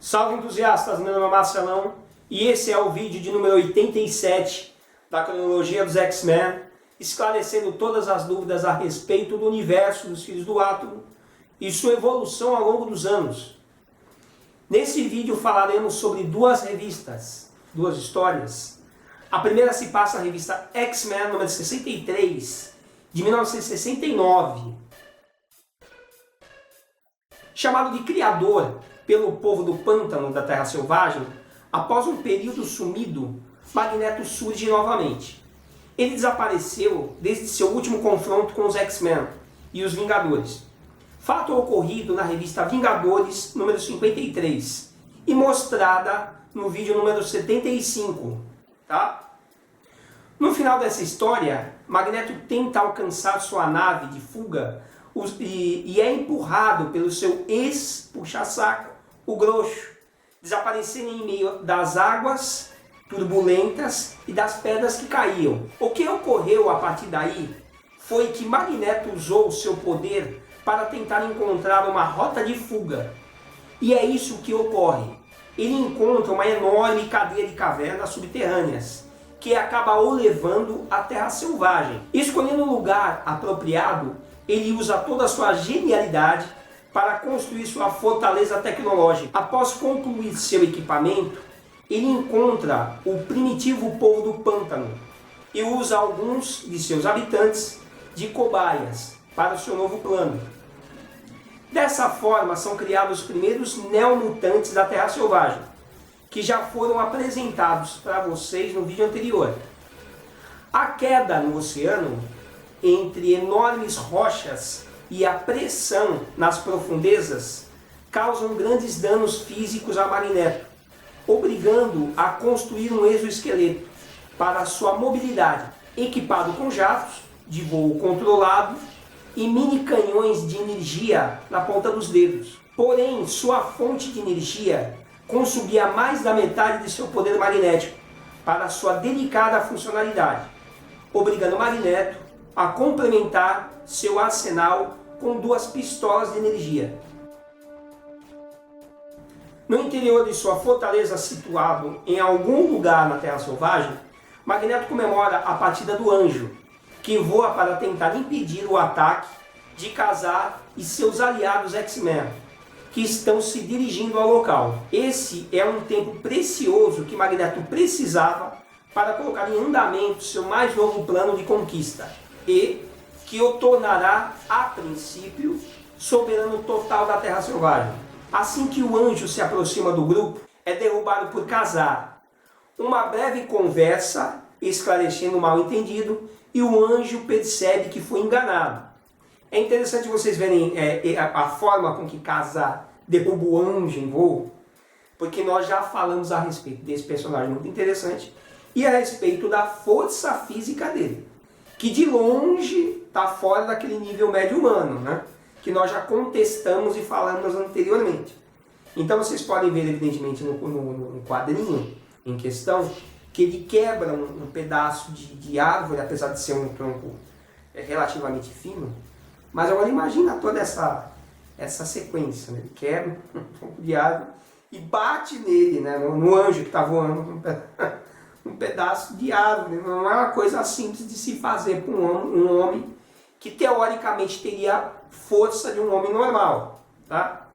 Salve entusiastas, meu nome é Marcelão e esse é o vídeo de número 87 da cronologia dos X-Men, esclarecendo todas as dúvidas a respeito do universo dos Filhos do Átomo e sua evolução ao longo dos anos. Nesse vídeo falaremos sobre duas revistas, duas histórias. A primeira se passa na revista X-Men número 63, de 1969. Chamado de Criador pelo povo do pântano da Terra Selvagem, após um período sumido, Magneto surge novamente. Ele desapareceu desde seu último confronto com os X-Men e os Vingadores. Fato ocorrido na revista Vingadores número 53 e mostrada no vídeo número 75. Tá? No final dessa história, Magneto tenta alcançar sua nave de fuga e é empurrado pelo seu ex-puxa-saco, o Groxo, desaparecendo em meio das águas turbulentas e das pedras que caíam. O que ocorreu a partir daí foi que Magneto usou o seu poder para tentar encontrar uma rota de fuga. E é isso que ocorre. Ele encontra uma enorme cadeia de cavernas subterrâneas, que acaba o levando à Terra Selvagem. Escolhendo um lugar apropriado, ele usa toda a sua genialidade para construir sua fortaleza tecnológica. Após concluir seu equipamento, ele encontra o primitivo povo do pântano e usa alguns de seus habitantes de cobaias para o seu novo plano. Dessa forma, são criados os primeiros neomutantes da Terra Selvagem, que já foram apresentados para vocês no vídeo anterior. A queda no oceano entre enormes rochas e a pressão nas profundezas causam grandes danos físicos a Magneto, obrigando a construir um exoesqueleto para sua mobilidade, equipado com jatos de voo controlado e mini canhões de energia na ponta dos dedos. Porém, sua fonte de energia consumia mais da metade de seu poder magnético para sua delicada funcionalidade, obrigando Magneto a complementar seu arsenal com duas pistolas de energia. No interior de sua fortaleza, situado em algum lugar na Terra Selvagem, Magneto comemora a partida do Anjo, que voa para tentar impedir o ataque de Ka-Zar e seus aliados X-Men, que estão se dirigindo ao local. Esse é um tempo precioso que Magneto precisava para colocar em andamento seu mais novo plano de conquista, e que o tornará, a princípio, soberano total da Terra Selvagem. Assim que o Anjo se aproxima do grupo, é derrubado por Ka-Zar. Uma breve conversa, esclarecendo o mal-entendido, e o Anjo percebe que foi enganado. É interessante vocês verem a forma com que Ka-Zar derruba o Anjo em voo, porque nós já falamos a respeito desse personagem muito interessante e a respeito da força física dele, que de longe está fora daquele nível médio humano, né? Que nós já contestamos e falamos anteriormente. Então vocês podem ver evidentemente no quadrinho em questão que ele quebra um pedaço de árvore, apesar de ser um tronco relativamente fino. Mas agora imagina toda essa sequência, né? Ele quebra um tronco de árvore e bate nele, né? no anjo que está voando um pedaço de árvore. Não é uma coisa simples de se fazer para um homem que teoricamente teria força de um homem normal. Tá?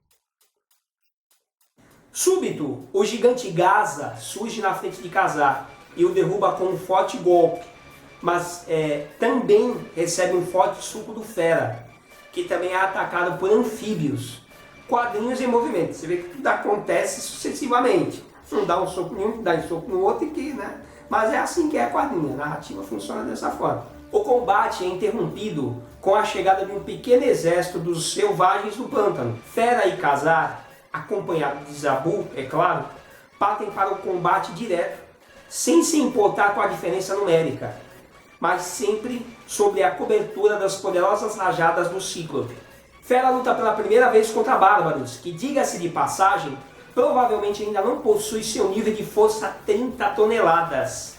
Súbito, o gigante Gaza surge na frente de Ka-Zar e o derruba com um forte golpe, mas também recebe um forte suco do Fera, que também é atacado por anfíbios. Quadrinhos em movimento. Você vê que tudo acontece sucessivamente. Não dá um soco em um, dá um soco no outro e que, né? Mas é assim que é a quadrinha, a narrativa funciona dessa forma. O combate é interrompido com a chegada de um pequeno exército dos selvagens do pântano. Fera e Ka-Zar, acompanhados de Zabu, é claro, partem para o combate direto, sem se importar com a diferença numérica, mas sempre sob a cobertura das poderosas rajadas do Cíclope. Fera luta pela primeira vez contra Bárbaros, que, diga-se de passagem, provavelmente ainda não possui seu nível de força 30 toneladas.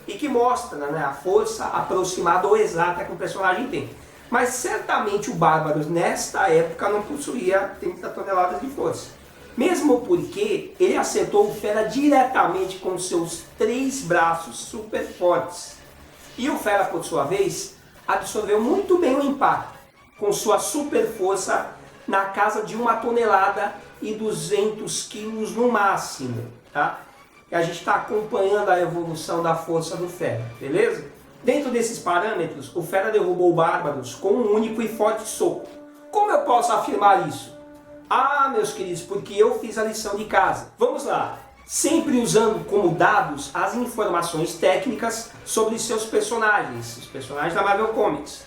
E que mostra, né, a força aproximada ou exata que o personagem tem. Mas certamente o Bárbaros nesta época não possuía 30 toneladas de força. Mesmo porque ele acertou o Fera diretamente com seus 3 braços super fortes. E o Fera, por sua vez, absorveu muito bem o impacto, com sua super força na casa de 1 tonelada e 200 quilos no máximo, tá? E a gente está acompanhando a evolução da força do Fera, beleza? Dentro desses parâmetros, o Fera derrubou o Bárbaros com um único e forte soco. Como eu posso afirmar isso? Ah, meus queridos, porque eu fiz a lição de casa. Vamos lá. Sempre usando como dados as informações técnicas sobre seus personagens, os personagens da Marvel Comics.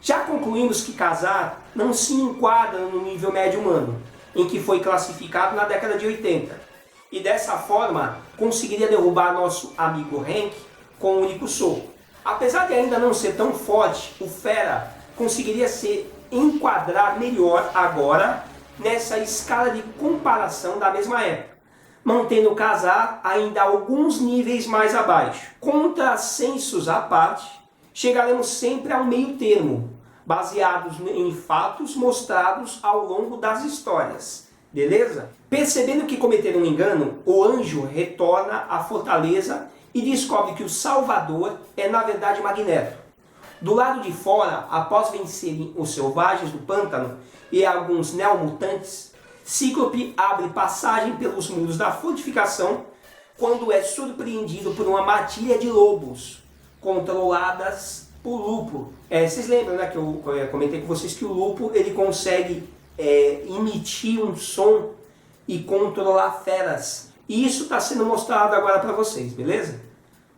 Já concluímos que Ka-Zar não se enquadra no nível médio humano, em que foi classificado na década de 80. E dessa forma, conseguiria derrubar nosso amigo Hank com um único soco. Apesar de ainda não ser tão forte, o Fera conseguiria se enquadrar melhor agora nessa escala de comparação da mesma época, mantendo o Ka-Zar ainda alguns níveis mais abaixo. Contrassensos à parte, chegaremos sempre ao meio termo, baseados em fatos mostrados ao longo das histórias. Beleza? Percebendo que cometeram um engano, o anjo retorna à fortaleza e descobre que o Salvador é na verdade Magneto. Do lado de fora, após vencerem os selvagens do pântano e alguns neomutantes, Cíclope abre passagem pelos muros da fortificação quando é surpreendido por uma matilha de lobos controladas por Lupo. Vocês lembram, né, que eu comentei com vocês que o Lupo ele consegue emitir um som e controlar feras. E isso está sendo mostrado agora para vocês, beleza?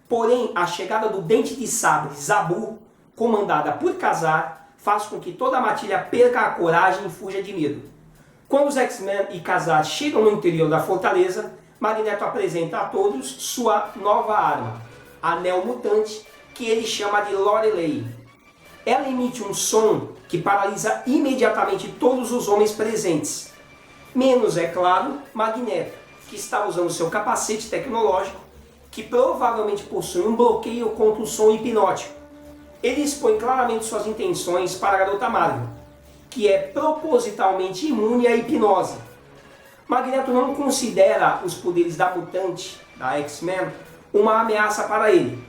Porém, a chegada do Dente de Sabre Zabu, comandada por Ka-Zar, faz com que toda a matilha perca a coragem e fuja de medo. Quando os X-Men e Ka-Zar chegam no interior da fortaleza, Magneto apresenta a todos sua nova arma, a Neo Mutante, que ele chama de Lorelei. Ela emite um som que paralisa imediatamente todos os homens presentes, menos, é claro, Magneto, que está usando seu capacete tecnológico, que provavelmente possui um bloqueio contra o som hipnótico. Ele expõe claramente suas intenções para a Garota Marvel, que é propositalmente imune à hipnose. Magneto não considera os poderes da mutante, da X-Men, uma ameaça para ele.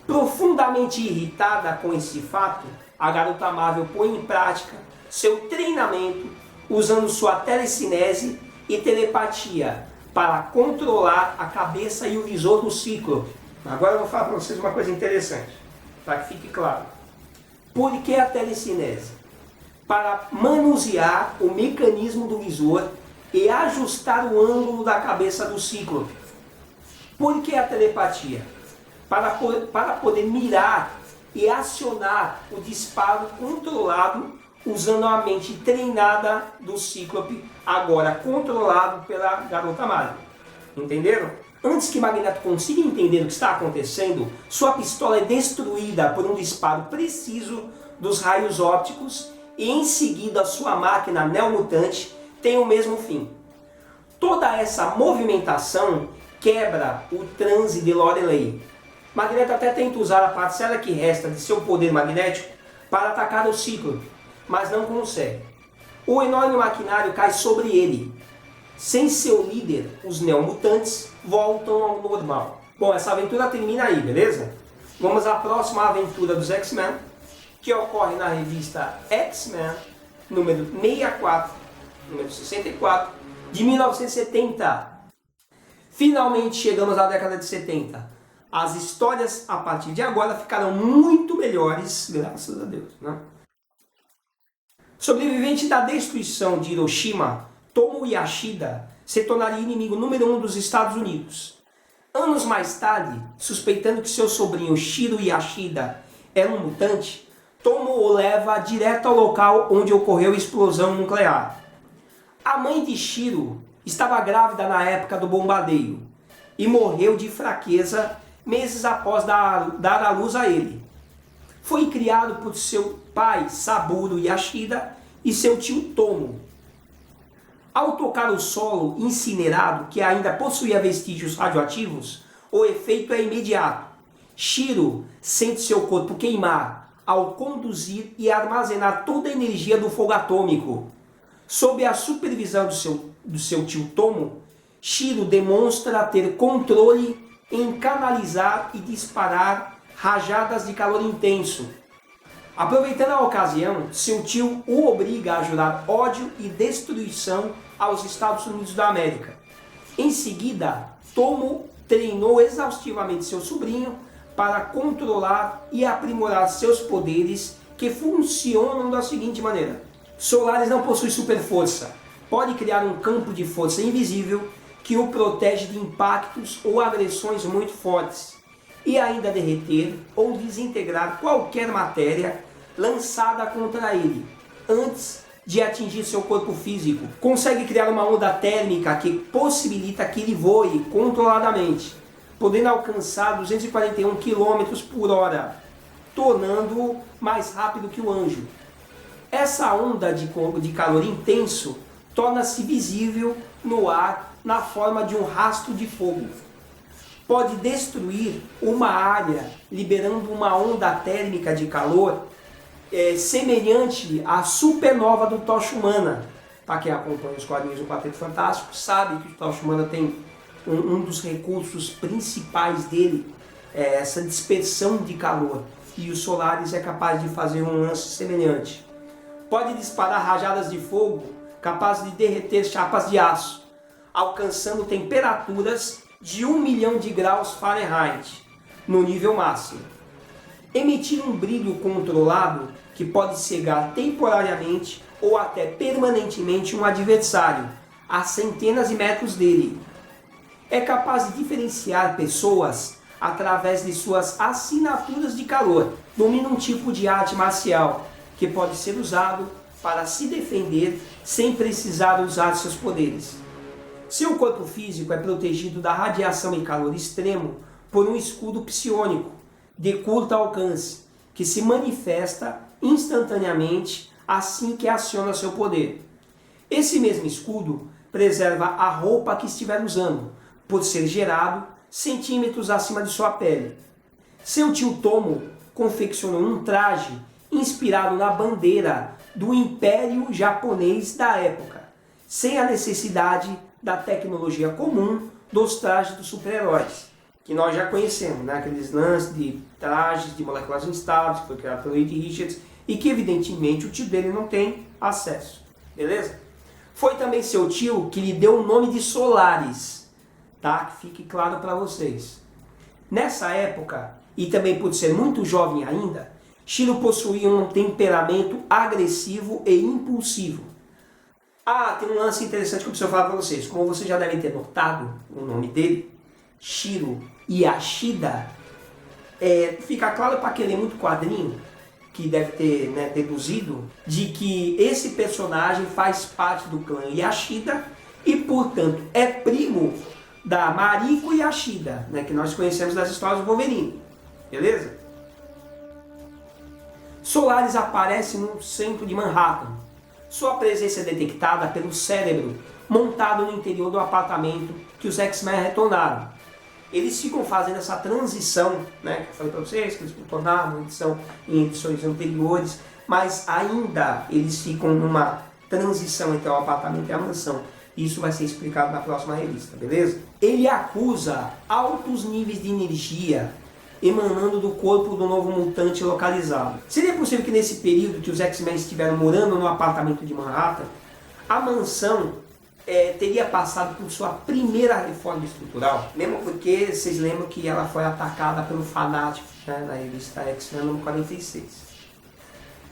Profundamente irritada com esse fato, a Garota Marvel põe em prática seu treinamento usando sua telecinese e telepatia para controlar a cabeça e o visor do Cíclope. Agora eu vou falar para vocês uma coisa interessante, para que fique claro. Por que a telecinese? Para manusear o mecanismo do visor e ajustar o ângulo da cabeça do Cíclope. Por que a telepatia? Para poder mirar e acionar o disparo controlado usando a mente treinada do Cíclope, agora controlado pela Garota Marvel. Entenderam? Antes que Magneto consiga entender o que está acontecendo, sua pistola é destruída por um disparo preciso dos raios ópticos e em seguida sua máquina neomutante tem o mesmo fim. Toda essa movimentação quebra o transe de Lorelei. Magneto até tenta usar a parcela que resta de seu poder magnético para atacar o Cíclope, mas não consegue. O enorme maquinário cai sobre ele. Sem seu líder, os neomutantes voltam ao normal. Bom, essa aventura termina aí, beleza? Vamos à próxima aventura dos X-Men, que ocorre na revista X-Men, número 64, número 64, de 1970. Finalmente chegamos à década de 70. As histórias, a partir de agora, ficarão muito melhores, graças a Deus, né? Sobrevivente da destruição de Hiroshima, Tomo Yashida se tornaria inimigo número 1 dos Estados Unidos. Anos mais tarde, suspeitando que seu sobrinho Shiro Yashida era um mutante, Tomo o leva direto ao local onde ocorreu a explosão nuclear. A mãe de Shiro estava grávida na época do bombardeio e morreu de fraqueza meses após dar à luz a ele. Foi criado por seu pai Saburo Yashida e seu tio Tomo. Ao tocar o solo incinerado, que ainda possuía vestígios radioativos, o efeito é imediato. Shiro sente seu corpo queimar ao conduzir e armazenar toda a energia do fogo atômico. Sob a supervisão do seu tio Tomo, Shiro demonstra ter controle em canalizar e disparar rajadas de calor intenso. Aproveitando a ocasião, seu tio o obriga a jurar ódio e destruição aos Estados Unidos da América. Em seguida, Tomo treinou exaustivamente seu sobrinho para controlar e aprimorar seus poderes, que funcionam da seguinte maneira. Solaris não possui super força. Pode criar um campo de força invisível que o protege de impactos ou agressões muito fortes, e ainda derreter ou desintegrar qualquer matéria lançada contra ele, antes de atingir seu corpo físico. Consegue criar uma onda térmica que possibilita que ele voe controladamente, podendo alcançar 241 km por hora, tornando-o mais rápido que o anjo. Essa onda de calor intenso torna-se visível no ar na forma de um rastro de fogo. Pode destruir uma área, liberando uma onda térmica de calor semelhante à supernova do Tocha Humana. Para quem acompanha os quadrinhos do Quarteto Fantástico sabe que o Tocha Humana tem um dos recursos principais dele, essa dispersão de calor. E o Solaris é capaz de fazer um lance semelhante. Pode disparar rajadas de fogo capazes de derreter chapas de aço, alcançando temperaturas de 1 milhão de graus Fahrenheit, no nível máximo. Emitir um brilho controlado que pode cegar temporariamente ou até permanentemente um adversário a centenas de metros dele. É capaz de diferenciar pessoas através de suas assinaturas de calor. Domina um tipo de arte marcial que pode ser usado para se defender sem precisar usar seus poderes. Seu corpo físico é protegido da radiação e calor extremo por um escudo psiônico de curto alcance, que se manifesta instantaneamente assim que aciona seu poder. Esse mesmo escudo preserva a roupa que estiver usando, por ser gerado centímetros acima de sua pele. Seu tio Tomo confeccionou um traje inspirado na bandeira do Império Japonês da época, sem a necessidade da tecnologia comum dos trajes dos super-heróis, que nós já conhecemos, né? Aqueles lances de trajes de moléculas instáveis, que foi criado pelo Reed Richards, e que evidentemente o tio dele não tem acesso, beleza? Foi também seu tio que lhe deu o nome de Solaris, tá? Que fique claro para vocês. Nessa época, e também por ser muito jovem ainda, Shiro possuía um temperamento agressivo e impulsivo. Tem um lance interessante que eu preciso falar para vocês. Como vocês já devem ter notado o nome dele, Shiro Yashida, fica claro para quem lê muito quadrinho, que deve ter, né, deduzido, de que esse personagem faz parte do clã Yashida e, portanto, é primo da Mariko Yashida, né, que nós conhecemos das histórias do Wolverine. Beleza? Solaris aparece no centro de Manhattan. Sua presença é detectada pelo cérebro montado no interior do apartamento que os X-Men retornaram. Eles ficam fazendo essa transição, né, que eu falei para vocês, que eles retornaram em edições anteriores, mas ainda eles ficam numa transição entre o apartamento e a mansão. Isso vai ser explicado na próxima revista, beleza? Ele acusa altos níveis de energia emanando do corpo do novo mutante localizado. Seria possível que nesse período que os X-Men estiveram morando no apartamento de Manhattan, a mansão teria passado por sua primeira reforma estrutural? Mesmo porque vocês lembram que ela foi atacada pelo fanático, né, na revista X-Men número 46.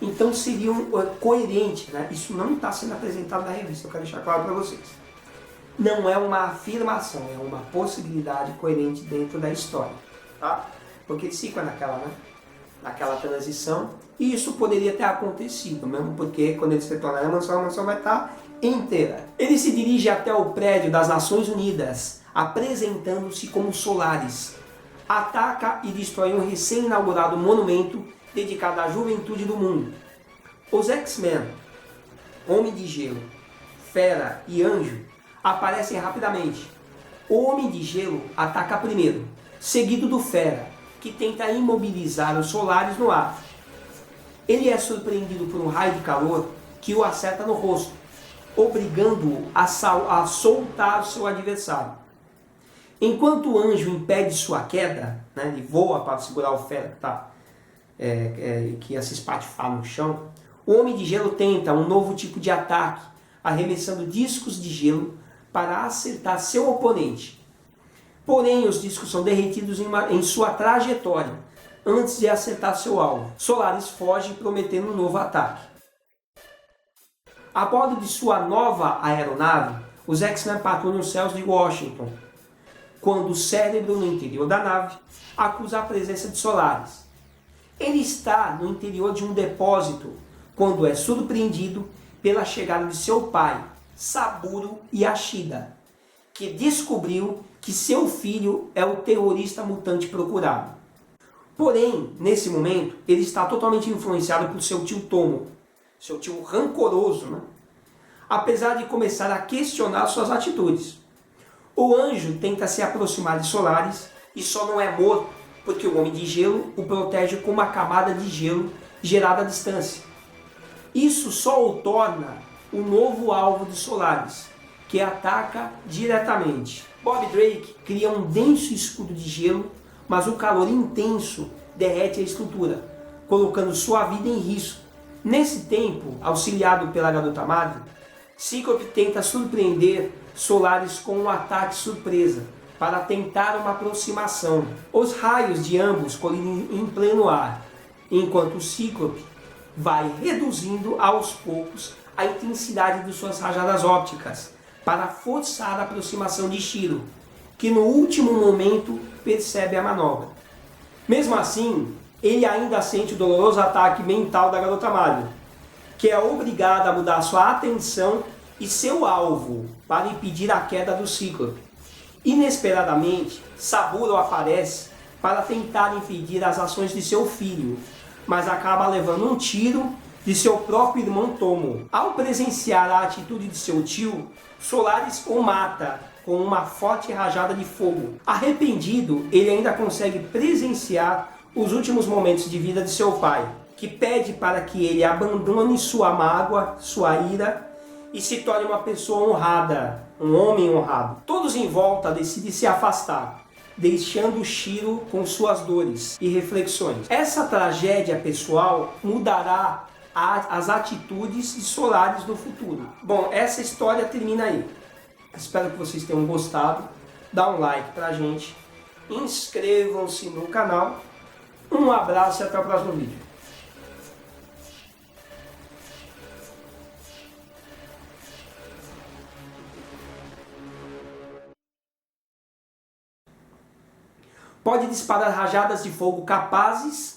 Então seria coerente, né? Isso não está sendo apresentado na revista, eu quero deixar claro para vocês. Não é uma afirmação, é uma possibilidade coerente dentro da história, tá? Porque eles ficam naquela transição, e isso poderia ter acontecido, mesmo porque quando eles retornarem a mansão vai estar inteira. Ele se dirige até o prédio das Nações Unidas, apresentando-se como Solaris. Ataca e destrói um recém-inaugurado monumento dedicado à juventude do mundo. Os X-Men, Homem de Gelo, Fera e Anjo aparecem rapidamente. O Homem de Gelo ataca primeiro, seguido do Fera, que tenta imobilizar os Solaris no ar. Ele é surpreendido por um raio de calor que o acerta no rosto. obrigando-o a soltar o seu adversário. Enquanto o anjo impede sua queda, né, ele voa para segurar o ferro que ia se espatifar no chão, o Homem de Gelo tenta um novo tipo de ataque, arremessando discos de gelo para acertar seu oponente. Porém, os discos são derretidos em sua trajetória, antes de acertar seu alvo. Solaris foge, prometendo um novo ataque. A bordo de sua nova aeronave, os X-Men patrulham os céus de Washington, quando o cérebro no interior da nave acusa a presença de Solaris. Ele está no interior de um depósito quando é surpreendido pela chegada de seu pai, Saburo Yashida, que descobriu que seu filho é o terrorista mutante procurado. Porém, nesse momento, ele está totalmente influenciado por seu tio Tomo, seu tio rancoroso, né? Apesar de começar a questionar suas atitudes. O anjo tenta se aproximar de Solaris e só não é morto porque o Homem de Gelo o protege com uma camada de gelo gerada à distância. Isso só o torna o novo alvo de Solaris, que ataca diretamente. Bob Drake cria um denso escudo de gelo, mas o calor intenso derrete a estrutura, colocando sua vida em risco. Nesse tempo, auxiliado pela Garota Madre, Cíclope tenta surpreender Solaris com um ataque surpresa, para tentar uma aproximação. Os raios de ambos colidem em pleno ar, enquanto o Cíclope vai reduzindo aos poucos a intensidade de suas rajadas ópticas, para forçar a aproximação de Shiro, que no último momento percebe a manobra. Mesmo assim, ele ainda sente o doloroso ataque mental da Garota Madre, que é obrigada a mudar sua atenção e seu alvo para impedir a queda do Cíclope. Inesperadamente, Saburo aparece para tentar impedir as ações de seu filho, mas acaba levando um tiro de seu próprio irmão Tomo. Ao presenciar a atitude de seu tio, Solaris o mata com uma forte rajada de fogo. Arrependido, ele ainda consegue presenciar os últimos momentos de vida de seu pai, que pede para que ele abandone sua mágoa, sua ira, e se torne uma pessoa honrada, um homem honrado. Todos em volta decidem se afastar, deixando Shiro com suas dores e reflexões. Essa tragédia pessoal mudará as atitudes de Solaris no futuro. Bom, essa história termina aí. Espero que vocês tenham gostado. Dá um like pra gente. Inscrevam-se no canal. Um abraço e até o próximo vídeo. Pode disparar rajadas de fogo capazes